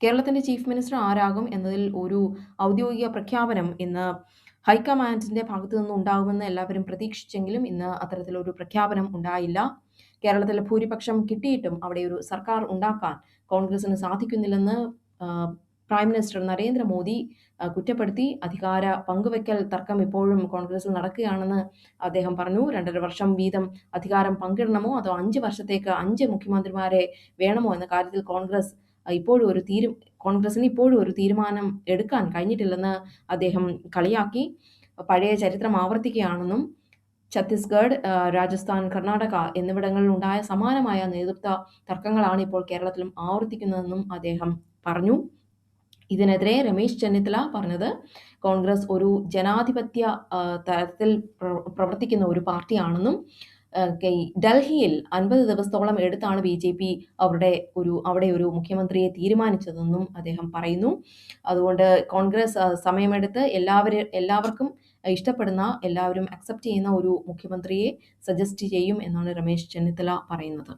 കേരളത്തിന്റെ chief minister ആരാകും എന്നതിൽ ഒരു ഔദ്യോഗിക പ്രഖ്യാപനം ഇന്ന് ഹൈക്കമാൻഡിന്റെ ഭാഗത്തു നിന്ന് ഉണ്ടാകുമെന്ന് എല്ലാവരും പ്രതീക്ഷിച്ചെങ്കിലും ഇന്ന് അത്തരത്തിലൊരു പ്രഖ്യാപനം ഉണ്ടായില്ല. കേരളത്തിലെ ഭൂരിപക്ഷം കിട്ടിയിട്ടും അവിടെ ഒരു സർക്കാർ ഉണ്ടാക്കാൻ കോൺഗ്രസിന് സാധിക്കുന്നില്ലെന്ന് പ്രൈം മിനിസ്റ്റർ നരേന്ദ്രമോദി കുറ്റപ്പെടുത്തി. അധികാര പങ്കുവെക്കൽ തർക്കം ഇപ്പോഴും കോൺഗ്രസിൽ നടക്കുകയാണെന്ന് അദ്ദേഹം പറഞ്ഞു. 2.5 വർഷം വീതം അധികാരം പങ്കിടണമോ അതോ 5 വർഷത്തേക്ക് 5 മുഖ്യമന്ത്രിമാരെ വേണമോ എന്ന കാര്യത്തിൽ കോൺഗ്രസിന് ഇപ്പോഴും ഒരു തീരുമാനം എടുക്കാൻ കഴിഞ്ഞിട്ടില്ലെന്ന് അദ്ദേഹം കളിയാക്കി. പഴയ ചരിത്രം ആവർത്തിക്കുകയാണെന്നും ഛത്തീസ്ഗഡ്, രാജസ്ഥാൻ, കർണാടക എന്നിവിടങ്ങളിൽ ഉണ്ടായ സമാനമായ നേതൃത്വ തർക്കങ്ങളാണ് ഇപ്പോൾ കേരളത്തിലും ആവർത്തിക്കുന്നതെന്നും അദ്ദേഹം പറഞ്ഞു. ഇതിനെതിരെ രമേശ് ചെന്നിത്തല പറഞ്ഞത് കോൺഗ്രസ് ഒരു ജനാധിപത്യ തരത്തിൽ പ്രവർത്തിക്കുന്ന ഒരു പാർട്ടിയാണെന്നും ഡൽഹിയിൽ 50 ദിവസത്തോളം എടുത്താണ് BJP അവിടെ ഒരു മുഖ്യമന്ത്രിയെ തീരുമാനിച്ചതെന്നും അദ്ദേഹം പറയുന്നു. അതുകൊണ്ട് കോൺഗ്രസ് സമയമെടുത്ത് എല്ലാവർക്കും ഇഷ്ടപ്പെടുന്ന, എല്ലാവരും അക്സെപ്റ്റ് ചെയ്യുന്ന ഒരു മുഖ്യമന്ത്രിയെ സജസ്റ്റ് ചെയ്യും എന്നാണ് രമേശ് ചെന്നിത്തല പറയുന്നത്.